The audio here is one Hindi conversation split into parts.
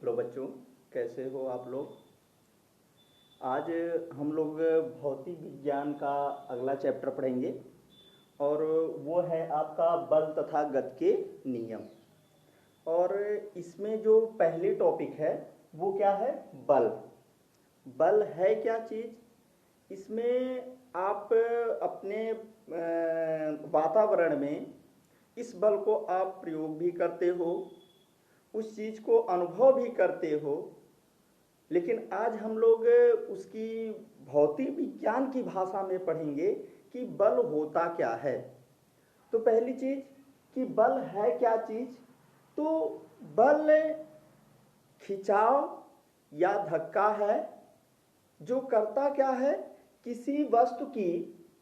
हेलो बच्चों, कैसे हो आप लोग। आज हम लोग भौतिक विज्ञान का अगला चैप्टर पढ़ेंगे और वो है आपका बल तथा गति के नियम। और इसमें जो पहली टॉपिक है वो क्या है, बल। बल है क्या चीज़। इसमें आप अपने वातावरण में इस बल को आप प्रयोग भी करते हो, उस चीज़ को अनुभव भी करते हो, लेकिन आज हम लोग उसकी भौतिक विज्ञान की भाषा में पढ़ेंगे कि बल होता क्या है। तो पहली चीज़ कि बल है क्या चीज़, तो बल खिंचाव या धक्का है जो करता क्या है, किसी वस्तु की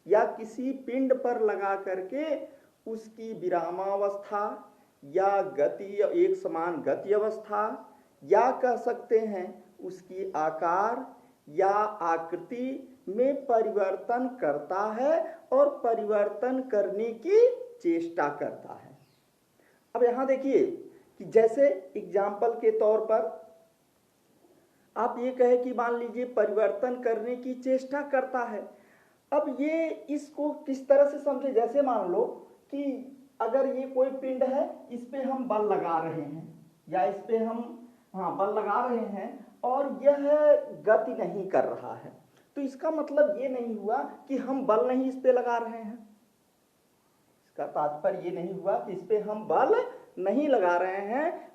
या किसी पिंड पर लगा करके उसकी विरामावस्था या गति, एक समान गति अवस्था, या कह सकते हैं उसकी आकार या आकृति में परिवर्तन करता है और परिवर्तन करने की चेष्टा करता है। अब यहां देखिए कि जैसे एग्जाम्पल के तौर पर आप ये कहे कि मान लीजिए परिवर्तन करने की चेष्टा करता है। अब ये इसको किस तरह से समझे, जैसे मान लो कि अगर ये कोई पिंड है, इस पे हम बल लगा रहे हैं या इस पे हम बल लगा रहे हैं और यह गति नहीं कर रहा है, तो इसका मतलब ये नहीं हुआ कि हम बल नहीं इस पे लगा रहे हैं। इसका तात्पर्य ये नहीं हुआ कि इस पे हम बल नहीं लगा रहे हैं,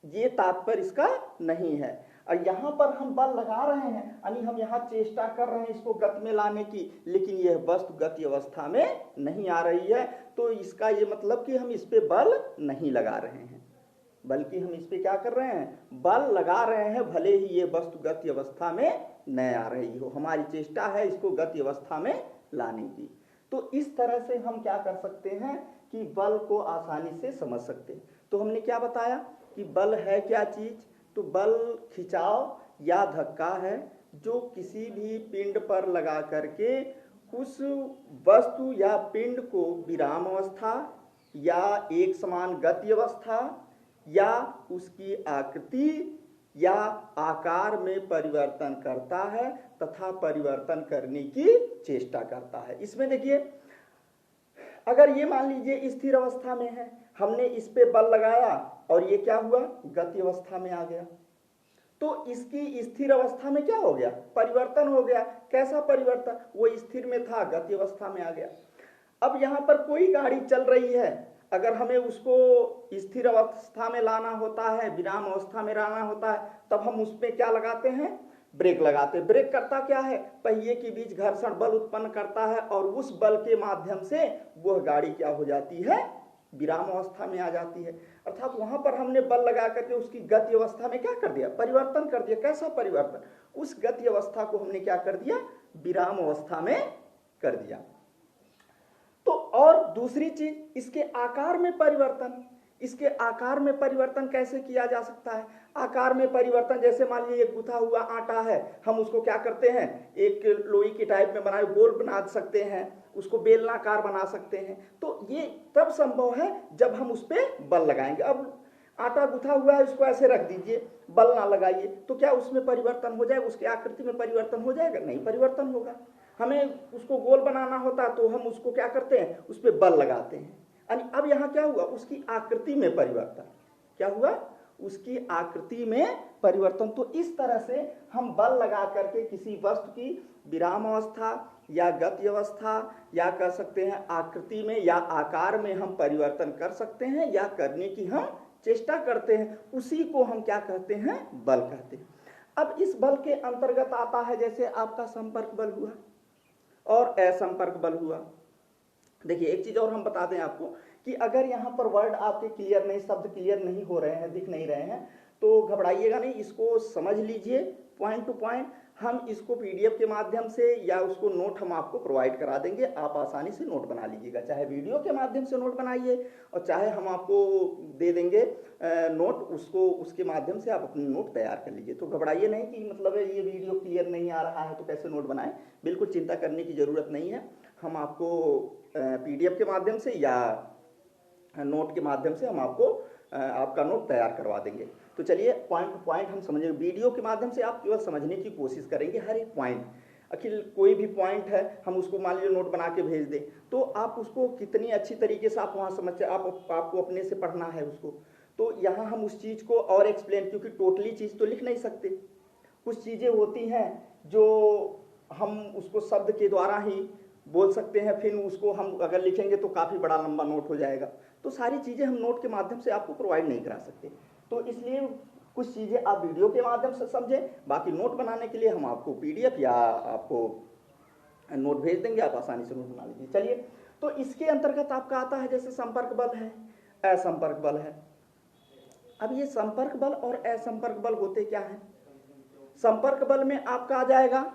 ये तात्पर्य इसका नहीं है। और यहाँ पर हम बल लगा रहे हैं यानी हम यहाँ चेष्टा कर रहे हैं इसको गति में लाने की, लेकिन यह वस्तु गति अवस्था में नहीं आ रही है, तो इसका ये मतलब कि हम इस पे बल नहीं लगा रहे हैं, बल्कि हम इस पे क्या कर रहे हैं, बल लगा रहे हैं, भले ही ये वस्तु गति अवस्था में न आ रही हो, हमारी चेष्टा है इसको गति अवस्था में लाने की। तो इस तरह से हम क्या कर सकते हैं कि बल को आसानी से समझ सकते हैं। तो हमने क्या बताया कि बल है क्या चीज, तो बल खिंचाव या धक्का है जो किसी भी पिंड पर लगा करके उस वस्तु या पिंड को विराम अवस्था या एक समान गति अवस्था या उसकी आकृति या आकार में परिवर्तन करता है तथा परिवर्तन करने की चेष्टा करता है। इसमें देखिए, अगर ये मान लीजिए स्थिर अवस्था में है, हमने इस पे बल लगाया और ये क्या हुआ, गति अवस्था में आ गया, तो इसकी स्थिर अवस्था में क्या हो गया, परिवर्तन हो गया। कैसा परिवर्तन, वो स्थिर में था, गति अवस्था में आ गया। अब यहां पर कोई गाड़ी चल रही है, अगर हमें उसको स्थिर अवस्था में लाना होता है, विराम अवस्था में लाना होता है, तब हम उसमें क्या लगाते हैं, ब्रेक लगाते हैं। ब्रेक करता क्या है, पहिए के बीच घर्षण बल उत्पन्न करता है और उस बल के माध्यम से वह गाड़ी क्या हो जाती है, विराम अवस्था में आ जाती है। अर्थात वहां पर हमने बल लगा करके उसकी गति अवस्था में क्या कर दिया, परिवर्तन कर दिया। कैसा परिवर्तन, उस गति अवस्था को हमने क्या कर दिया, विराम अवस्था में कर दिया। तो और दूसरी चीज, इसके आकार में परिवर्तन। इसके आकार में परिवर्तन कैसे किया जा सकता है, आकार में परिवर्तन जैसे मान लीजिए एक गुथा हुआ आटा है, हम उसको क्या करते हैं, एक लोई के टाइप में बनाए गोल बना सकते हैं, उसको बेलनाकार बना सकते हैं। तो ये तब संभव है जब हम उस पर बल लगाएंगे। अब आटा गुथा हुआ है, इसको ऐसे रख दीजिए, बल ना लगाइए, तो क्या उसमें परिवर्तन हो जाएगा, उसकी आकृति में परिवर्तन हो जाएगा, नहीं परिवर्तन होगा। हमें उसको गोल बनाना होता तो हम उसको क्या करते हैं, उस पर बल लगाते हैं। अब यहाँ क्या हुआ, उसकी आकृति में परिवर्तन, क्या हुआ, उसकी आकृति में परिवर्तन। तो इस तरह से हम बल लगा करके किसी वस्तु की विराम अवस्था या गति अवस्था या कह सकते हैं आकृति में या आकार में हम परिवर्तन कर सकते हैं या करने की हम चेष्टा करते हैं, उसी को हम क्या कहते हैं, बल कहते हैं। अब इस बल के अंतर्गत आता है जैसे आपका संपर्क बल हुआ और असंपर्क बल हुआ। देखिए एक चीज और हम बता दें आपको कि अगर यहाँ पर वर्ड आपके क्लियर नहीं, शब्द क्लियर नहीं हो रहे हैं, दिख नहीं रहे हैं, तो घबराइएगा नहीं, इसको समझ लीजिए पॉइंट टू पॉइंट। हम इसको पीडीएफ के माध्यम से या उसको नोट हम आपको प्रोवाइड करा देंगे, आप आसानी से नोट बना लीजिएगा, चाहे वीडियो के माध्यम से नोट बनाइए और चाहे हम आपको दे देंगे नोट, उसको उसके माध्यम से आप अपने नोट तैयार कर लीजिए। तो घबराइए नहीं कि मतलब ये वीडियो क्लियर नहीं आ रहा है तो कैसे नोट बनाएं, बिल्कुल चिंता करने की जरूरत नहीं है। हम आपको पीडीएफ के माध्यम से या नोट के माध्यम से हम आपको आपका नोट तैयार करवा देंगे। तो चलिए पॉइंट टू पॉइंट हम समझेंगे, वीडियो के माध्यम से आप केवल समझने की कोशिश करेंगे हर एक पॉइंट। अखिल कोई भी पॉइंट है हम उसको मान लीजिए नोट बना के भेज दें तो आप उसको कितनी अच्छी तरीके से आप वहाँ समझते, आपको अपने से पढ़ना है उसको, तो यहाँ हम उस चीज़ को और एक्सप्लेन, क्योंकि टोटली चीज़ तो लिख नहीं सकते, कुछ चीज़ें होती हैं जो हम उसको शब्द के द्वारा ही बोल सकते हैं, फिर उसको हम अगर लिखेंगे तो काफ़ी बड़ा लंबा नोट हो जाएगा, तो सारी चीज़ें हम नोट के माध्यम से आपको प्रोवाइड नहीं करा सकते। तो इसलिए कुछ चीज़ें आप वीडियो के माध्यम से समझें, बाकी नोट बनाने के लिए हम आपको PDF या आपको नोट भेज देंगे, आप आसानी से नोट बना लीजिए। चलिए, तो इसके अंतर्गत आपका आता है जैसे संपर्क बल है, असंपर्क बल है। अब ये संपर्क बल और असंपर्क बल होते क्या है? संपर्क बल में आपका आ जाएगा,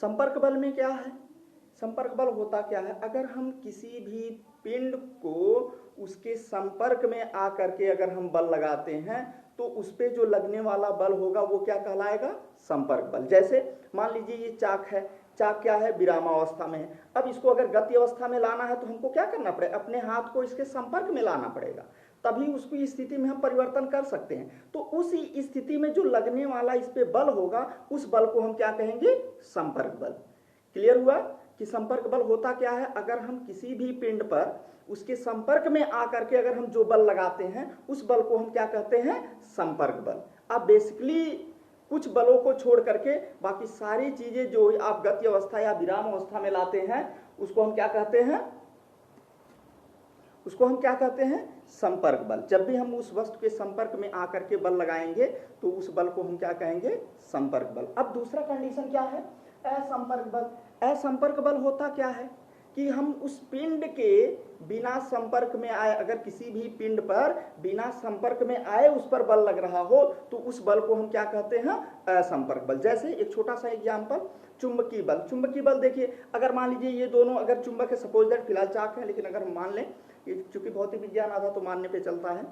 संपर्क बल में क्या है? संपर्क बल होता क्या है? अगर हम किसी भी पिंड को उसके संपर्क में आकर के अगर हम बल लगाते हैं तो उस पे जो लगने वाला बल होगा वो क्या कहलाएगा? संपर्क बल। जैसे मान लीजिए ये चाक है, चाक क्या है? विरामावस्था में है। अब इसको अगर गति अवस्था में लाना है तो हमको क्या करना पड़ेगा? अपने हाथ को इसके संपर्क में लाना पड़ेगा, तभी उसकी स्थिति में हम परिवर्तन कर सकते हैं। तो उस स्थिति में जो लगने वाला इस पे बल होगा उस बल को हम क्या कहेंगे? संपर्क बल। क्लियर हुआ कि संपर्क बल होता क्या है? अगर हम किसी भी पिंड पर उसके संपर्क में आकर के अगर हम जो बल लगाते हैं उस बल को हम क्या कहते हैं? संपर्क बल। अब बेसिकली कुछ बलों को छोड़ करके बाकी सारी चीजें जो आप गति अवस्था या विराम अवस्था में लाते हैं उसको हम क्या कहते हैं? उसको हम क्या कहते हैं? संपर्क बल। जब भी हम उस वस्तु के संपर्क में आकर के बल लगाएंगे तो उस बल को हम क्या कहेंगे? संपर्क बल। अब दूसरा कंडीशन क्या है? असंपर्क बल। असंपर्क बल होता क्या है कि हम उस पिंड के बिना संपर्क में आए, अगर किसी भी पिंड पर बिना संपर्क में आए उस पर बल लग रहा हो तो उस बल को हम क्या कहते हैं? असंपर्क बल। जैसे एक छोटा सा एग्जांपल, चुंबकीय बल। चुंबकीय बल देखिए, अगर मान लीजिए ये दोनों अगर चुंबक है, सपोज दैट फिलहाल चाक है, लेकिन अगर हम मान लें, चूंकि भौतिक विज्ञान आधा तो मानने पे चलता है,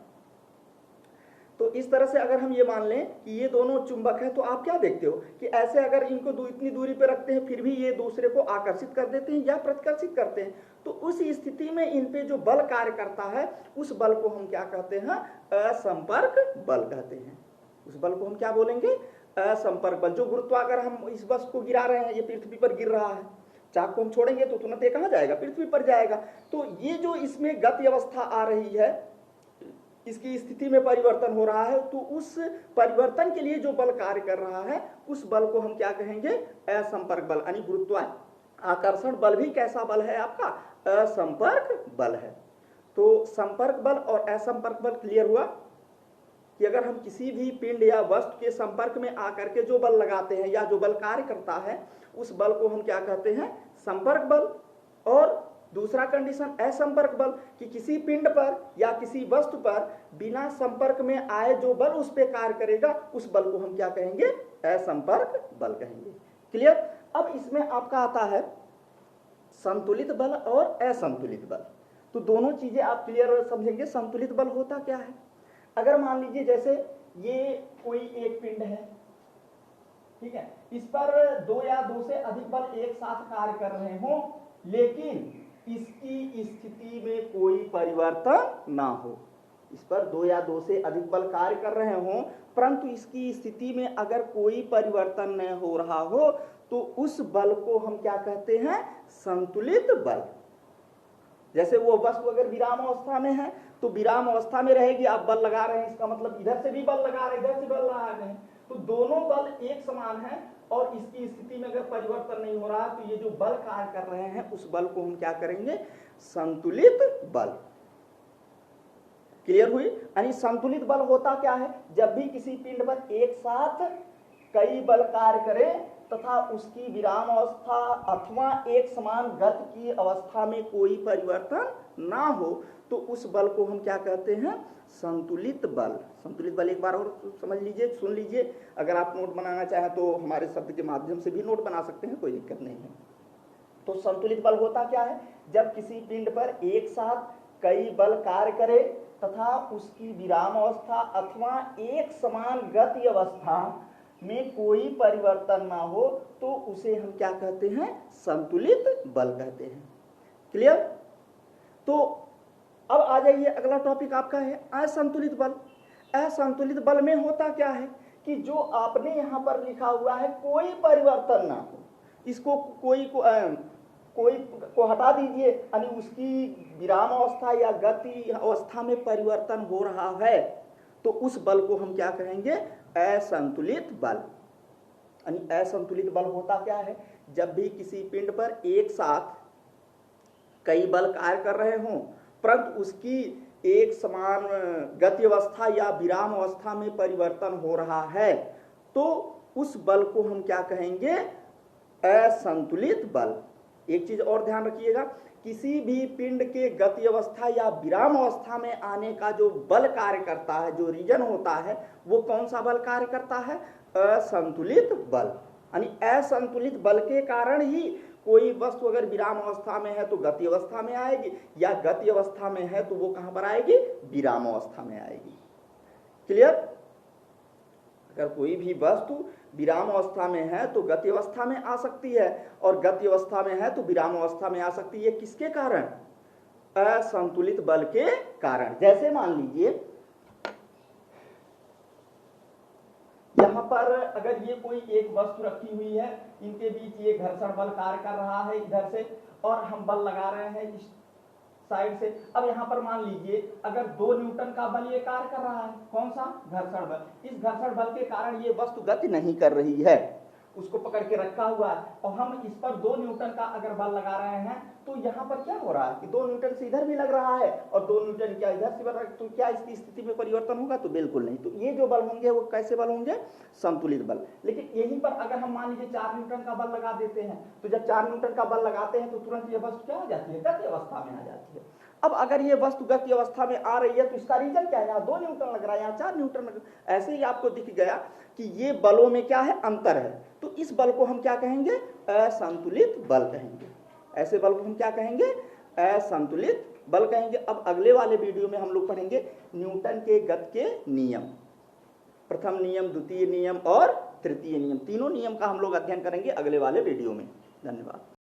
तो इस तरह से अगर हम ये मान लें कि ये दोनों चुंबक है तो आप क्या देखते हो कि ऐसे अगर इनको इतनी दूरी पे रखते हैं फिर भी ये दूसरे को आकर्षित कर देते हैं या प्रतिकर्षित करते हैं, तो उस स्थिति में इन पे जो बल कार्य करता है उस बल को हम क्या कहते हैं? असंपर्क बल कहते हैं। उस बल को हम क्या बोलेंगे? असंपर्क बल। जो गुरुत्वाकर्षण, अगर हम इस वस्तु को गिरा रहे हैं, ये पृथ्वी पर गिर रहा है, चाक को हम छोड़ेंगे तो तुरंत ये कहाँ जाएगा? पृथ्वी पर जाएगा। तो ये जो इसमें गति अवस्था आ रही है, इसकी स्थिति में परिवर्तन हो रहा है, तो उस परिवर्तन के लिए जो बल कार्य कर रहा है उस बल को हम क्या कहेंगे? असंपर्क बल। यानी गुरुत्वाकर्षण बल भी कैसा बल है आपका? असंपर्क बल है। तो संपर्क बल और असंपर्क बल क्लियर हुआ कि अगर हम किसी भी पिंड या वस्तु के संपर्क में आकर के जो बल लगाते हैं या जो बल कार्य करता है उस बल को हम क्या कहते हैं? संपर्क बल। और दूसरा कंडीशन असंपर्क बल, कि किसी पिंड पर या किसी वस्तु पर बिना संपर्क में आए जो बल उस पे कार्य करेगा उस बल को हम क्या कहेंगे? असंपर्क बल कहेंगे। क्लियर? अब इसमें आपका आता है संतुलित बल और असंतुलित बल। तो दोनों चीजें आप क्लियर समझेंगे। संतुलित बल होता क्या है? अगर मान लीजिए जैसे ये कोई एक पिंड है, ठीक है, इस पर दो या दो से अधिक बल एक साथ कार्य कर रहे हो, लेकिन इसकी स्थिति में कोई परिवर्तन ना हो। इस पर दो या दो से अधिक बल कार्य कर रहे हो परंतु इसकी स्थिति में अगर कोई परिवर्तन न हो रहा हो तो उस बल को हम क्या कहते हैं? संतुलित बल। जैसे वो वस्तु अगर विराम अवस्था में है तो विराम अवस्था में रहेगी, आप बल लगा रहे हैं, इसका मतलब इधर से भी बल लगा रहे हैं, इधर से बल लगा रहे हैं, तो दोनों बल एक समान है और इसकी स्थिति में अगर परिवर्तन नहीं हो रहा तो ये जो बल कार्य कर रहे हैं उस बल को हम क्या करेंगे? संतुलित बल। क्लियर हुई? यानी संतुलित बल होता क्या है? जब भी किसी पिंड पर एक साथ कई बल कार्य करें तथा उसकी विराम अवस्था अथवा एक समान गति की अवस्था में कोई परिवर्तन ना हो तो उस बल को हम क्या कहते हैं? संतुलित बल। संतुलित बल एक बार और समझ लीजिए, सुन लीजिए। अगर आप नोट बनाना चाहें तो हमारे शब्द के माध्यम से भी नोट बना सकते हैं, कोई दिक्कत नहीं है। तो संतुलित बल होता क्या है? जब किसी पिंड पर एक साथ कई बल कार्य करे तथा उसकी विराम अवस्था अथवा एक समान गति अवस्था में कोई परिवर्तन ना हो तो उसे हम क्या कहते हैं? संतुलित बल कहते हैं। क्लियर? तो अब आ जाइए, अगला टॉपिक आपका है असंतुलित बल। असंतुलित बल में होता क्या है कि जो आपने यहाँ पर लिखा हुआ है कोई परिवर्तन ना हो, इसको कोई को हटा दीजिए, यानी उसकी विराम अवस्था या गति अवस्था में परिवर्तन हो रहा है, तो उस बल को हम क्या कहेंगे? असंतुलित बल। यानी असंतुलित बल होता क्या है? जब भी किसी पिंड पर एक साथ कई बल कार्य कर रहे हों परंतु उसकी एक समान गति अवस्था या विराम अवस्था में परिवर्तन हो रहा है, तो उस बल को हम क्या कहेंगे? असंतुलित बल। एक चीज और ध्यान रखिएगा, किसी भी पिंड के गति अवस्था या विराम अवस्था में आने का जो बल कार्य करता है, जो रीजन होता है, वो कौन सा बल कार्य करता है? असंतुलित बल। यानी असंतुलित बल के कारण ही कोई वस्तु अगर विराम अवस्था में है तो गति अवस्था में आएगी, या गति अवस्था में है तो वो कहां पर आएगी? विराम अवस्था में आएगी। क्लियर? अगर कोई भी वस्तु विराम अवस्था में है तो गति अवस्था में आ सकती है, और गति अवस्था में है तो विराम अवस्था में आ सकती है। किसके कारण? असंतुलित बल के कारण। जैसे मान लीजिए यहां पर अगर ये कोई एक वस्तु रखी हुई है, इनके बीच ये घर्षण बल कार्य कर रहा है इधर से, और हम बल लगा रहे हैं इस साइड से। अब यहां पर मान लीजिए अगर 2 न्यूटन का बल ये कार्य कर रहा है, कौन सा? घर्षण बल। इस घर्षण बल के कारण ये वस्तु गति नहीं कर रही है, उसको पकड़ के रखा हुआ है, और हम इस पर 2 न्यूटन का अगर बल लगा रहे हैं, तो यहाँ पर क्या हो रहा है कि 2 न्यूटन से इधर भी लग रहा है और 2 न्यूटन क्या इधर से बल रहा है, तो क्या इसकी स्थिति में परिवर्तन होगा? तो बिल्कुल नहीं। तो ये जो बल होंगे वो कैसे बल होंगे? संतुलित बल। लेकिन यहीं पर अगर हम मान लीजिए 4 न्यूटन का बल लगा देते हैं, तो जब 4 न्यूटन का बल लगाते हैं तो तुरंत ये वस्तु क्या हो जाती है? गति अवस्था में आ जाती है। अब अगर ये वस्तु गति अवस्था में आ रही है तो इसका रीजन क्या है? यहाँ 2 न्यूटन लग रहा है, यहाँ 4 न्यूटन लग रहा है। ऐसे ही आपको दिख गया कि ये बलों में क्या है? अंतर है। तो इस बल को हम क्या कहेंगे? असंतुलित बल कहेंगे। ऐसे बल को हम क्या कहेंगे? असंतुलित बल कहेंगे। अब अगले वाले वीडियो में हम लोग पढ़ेंगे न्यूटन के गति के नियम, प्रथम नियम, द्वितीय नियम और तृतीय नियम। तीनों नियम का हम लोग अध्ययन करेंगे अगले वाले वीडियो में। धन्यवाद।